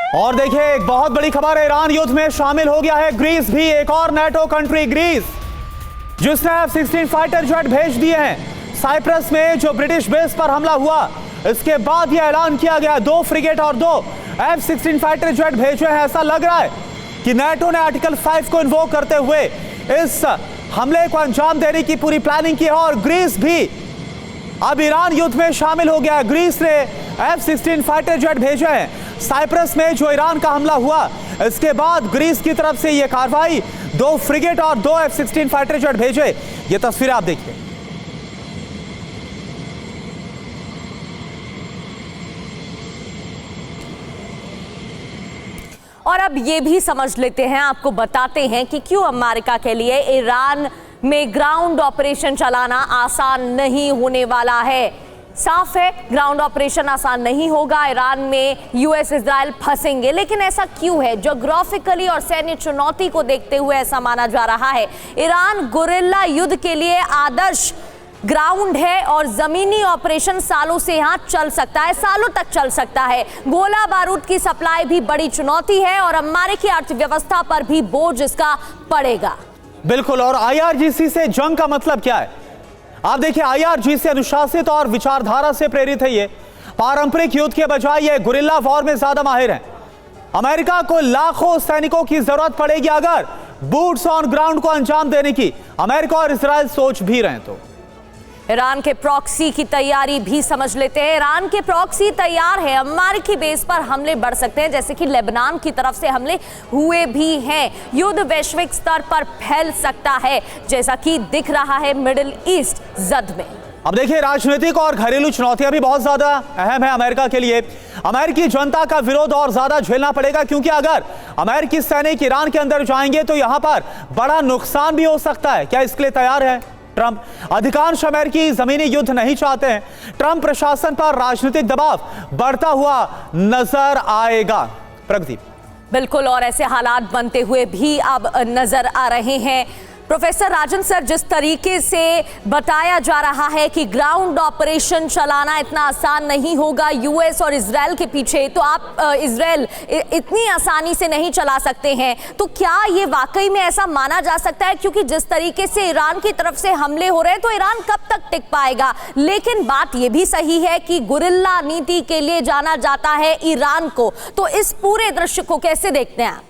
और देखिए एक बहुत बड़ी खबर है, ईरान युद्ध में शामिल हो गया है ग्रीस भी, एक और नेटो कंट्री ग्रीस, जिसने F-16 फाइटर जेट भेज दिए हैं। साइप्रस में जो ब्रिटिश बेस पर हमला हुआ, इसके बाद यह ऐलान किया गया 2 फ्रिगेट और 2 F-16 फाइटर जेट भेजे हैं। ऐसा लग रहा है कि नेटो ने आर्टिकल 5 को इन्वोक करते हुए इस हमले को अंजाम देने की पूरी प्लानिंग की है। और ग्रीस भी अब ईरान युद्ध में शामिल हो गया है। ग्रीस ने F-16 फाइटर जेट भेजे हैं। साइप्रस में जो ईरान का हमला हुआ, इसके बाद ग्रीस की तरफ से यह कार्रवाई, 2 फ्रिगेट और 2 F-16 फाइटर जेट भेजे। ये तस्वीरें आप देखिए। और अब ये भी समझ लेते हैं, आपको बताते हैं कि क्यों अमेरिका के लिए ईरान में ग्राउंड ऑपरेशन चलाना आसान नहीं होने वाला है। साफ है, ग्राउंड ऑपरेशन आसान नहीं होगा, ईरान में यूएस इजराइल फंसेंगे। लेकिन ऐसा क्यों है? ज्योग्राफिकली और सैन्य चुनौती को देखते हुए ऐसा माना जा रहा है। ईरान गुरिल्ला युद्ध के लिए आदर्श ग्राउंड है और जमीनी ऑपरेशन सालों से यहां चल सकता है, सालों तक चल सकता है। गोला बारूद की सप्लाई भी बड़ी चुनौती है और अमेरिकी अर्थव्यवस्था पर भी बोझ इसका पड़ेगा। बिल्कुल। और IRGC से जंग का मतलब क्या है? आप देखिए, IRGC अनुशासित और विचारधारा से प्रेरित है। ये पारंपरिक युद्ध के बजाय ये गुरिल्ला वॉर में ज्यादा माहिर है। अमेरिका को लाखों सैनिकों की जरूरत पड़ेगी अगर बूट्स ऑन ग्राउंड को अंजाम देने की अमेरिका और इजराइल सोच भी रहे तो। ईरान के प्रॉक्सी की तैयारी भी समझ लेते हैं। ईरान के प्रॉक्सी तैयार है, अमेरिकी बेस पर हमले बढ़ सकते हैं, जैसे कि लेबनान की तरफ से हमले हुए भी हैं। युद्ध वैश्विक स्तर पर फैल सकता है, जैसा कि दिख रहा है मिडिल ईस्ट जद में। अब देखिए, राजनीतिक और घरेलू चुनौतियां भी बहुत ज्यादा अहम है अमेरिका के लिए। अमेरिकी जनता का विरोध और ज्यादा झेलना पड़ेगा, क्योंकि अगर अमेरिकी सैनिक ईरान के अंदर जाएंगे तो यहां पर बड़ा नुकसान भी हो सकता है। क्या इसके लिए तैयार है ट्रंप? अधिकांश अमेरिकी जमीनी युद्ध नहीं चाहते हैं। ट्रंप प्रशासन पर राजनीतिक दबाव बढ़ता हुआ नजर आएगा। प्रगति। बिल्कुल, और ऐसे हालात बनते हुए भी अब नजर आ रहे हैं। प्रोफेसर राजन सर, जिस तरीके से बताया जा रहा है कि ग्राउंड ऑपरेशन चलाना इतना आसान नहीं होगा यूएस और इजराइल के पीछे, तो आप इजराइल इतनी आसानी से नहीं चला सकते हैं, तो क्या ये वाकई में ऐसा माना जा सकता है? क्योंकि जिस तरीके से ईरान की तरफ से हमले हो रहे हैं, तो ईरान कब तक टिक पाएगा? लेकिन बात ये भी सही है कि गुरिल्ला नीति के लिए जाना जाता है ईरान को, तो इस पूरे दृश्य को कैसे देखते हैं आप?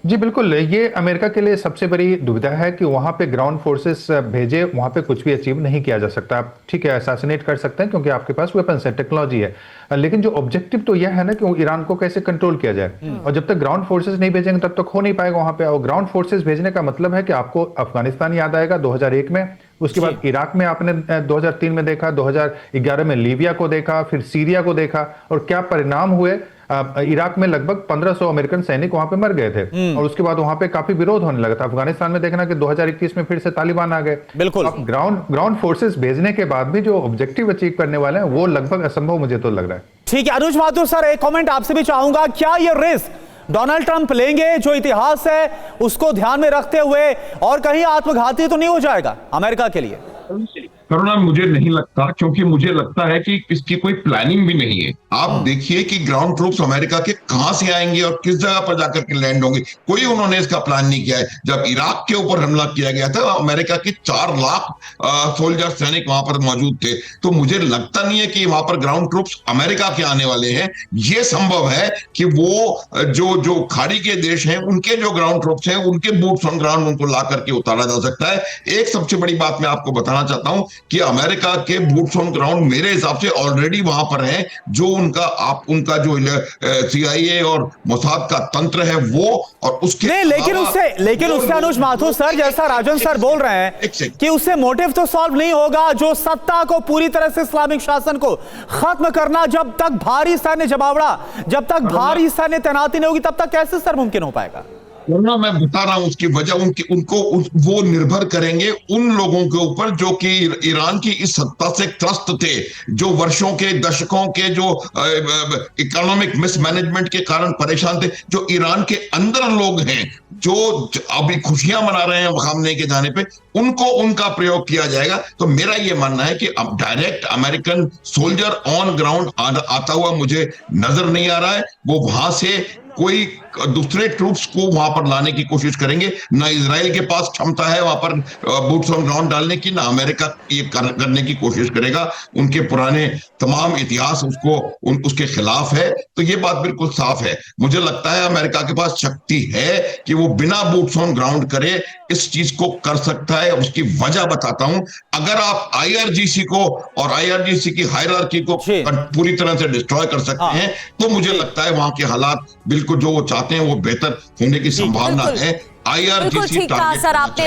जी बिल्कुल, ये अमेरिका के लिए सबसे बड़ी दुविधा है कि वहां पे ग्राउंड फोर्सेस भेजे, वहां पे कुछ भी अचीव नहीं किया जा सकता। आप ठीक है, असैसिनेट कर सकते हैं क्योंकि आपके पास वेपन्स है, टेक्नोलॉजी है, लेकिन जो ऑब्जेक्टिव तो यह है ना कि ईरान को कैसे कंट्रोल किया जाए। और जब तक ग्राउंड फोर्सेस नहीं भेजेंगे तब तक हो नहीं पाएगा वहां पे। और ग्राउंड फोर्सेस भेजने का मतलब है कि आपको अफगानिस्तान याद आएगा 2001 में, उसके बाद इराक में आपने 2003 में देखा, 2011 में लीबिया को देखा, फिर सीरिया को देखा, और क्या परिणाम हुए। इराक में लगभग 1500 अमेरिकन सैनिक वहां पे मर गए थे और उसके बाद वहां पे काफी विरोध होने लगा था। अफगानिस्तान में देखना कि 2021 में फिर से तालिबान आ गए। बिल्कुल। अब ग्राउंड फोर्सेस भेजने के बाद भी जो ऑब्जेक्टिव अचीव करने वाले हैं वो लगभग असंभव मुझे तो लग रहा है। ठीक है, अनुज माथुर सर, एक कमेंट आपसे भी चाहूंगा। क्या ये रिस्क डोनाल्ड ट्रंप लेंगे, जो इतिहास है उसको ध्यान में रखते हुए, और कहीं आत्मघाती तो नहीं हो जाएगा अमेरिका के लिए? करुणा, मुझे नहीं लगता, क्योंकि मुझे लगता है कि इसकी कोई प्लानिंग भी नहीं है। आप देखिए कि ग्राउंड ट्रूप्स अमेरिका के कहां से आएंगे और किस जगह पर जाकर के लैंड होंगे, कोई उन्होंने इसका प्लान नहीं किया है। जब इराक के ऊपर हमला किया गया था, अमेरिका के 4 लाख सोल्जर सैनिक वहां पर मौजूद थे, तो मुझे लगता नहीं है कि वहां पर ग्राउंड ट्रूप्स अमेरिका के आने वाले हैं। यह संभव है कि वो जो खाड़ी के देश हैं, उनके जो ग्राउंड ट्रूप्स हैं, उनके बूट्स ऑन ग्राउंड उनको ला करके उतारा जा सकता है। एक सबसे बड़ी बात मैं आपको बताना चाहता हूं कि अमेरिका के बूट्स ऑन ग्राउंड मेरे हिसाब से ऑलरेडी वहां पर हैं। जो उनका जो CIA और मोसाद का तंत्र है वो, और उसके नहीं, लेकिन उससे अनुज माथुर सर, जैसा राजन सर बोल रहे हैं कि उससे मोटिव तो सॉल्व नहीं होगा। जो सत्ता को पूरी तरह से इस्लामिक शासन को खत्म करना, जब तक भारी सैन्य जमावड़ा, जब तक भारी सैन्य तैनाती नहीं होगी, तब तक कैसे सर मुमकिन हो पाएगा? वरना मैं बता रहा हूं उसकी वजह, उनको वो निर्भर करेंगे उन लोगों के ऊपर जो कि ईरान की इस सत्ता से त्रस्त थे, जो वर्षों के दशकों के जो इकोनॉमिक मिसमैनेजमेंट के कारण परेशान थे, जो ईरान के अंदर लोग हैं, जो अभी खुशियां मना रहे हैं खामनेई के जाने पे, उनको उनका प्रयोग किया जाएगा। तो मेरा यह मानना है कि अब direct American soldier on ground आता हुआ मुझे नजर नहीं आ रहा है। वो वहां से कोई दूसरे ट्रूप्स को वहां पर लाने की कोशिश करेंगे। ना इजराइल के पास क्षमता है वहां पर बूट्स ऑन ग्राउंड डालने की, ना अमेरिका ये करने की कोशिश करेगा। उनके पुराने तमाम इतिहास उसके खिलाफ है। तो ये बात बिल्कुल साफ है। मुझे लगता है अमेरिका के पास शक्ति है कि वो बिना बूट्स ऑन ग्राउंड करे इस चीज को कर सकता है। उसकी वजह बताता हूं। अगर आप आईआरजीसी को और आईआरजीसी की हायरार्की को पूरी तरह से डिस्ट्रॉय कर सकते हैं, तो मुझे लगता है वहां के हालात बिल्कुल जो वो चाहते हैं वो बेहतर होने की संभावना है। आईआरजीसी ठीक कहा सर आपने।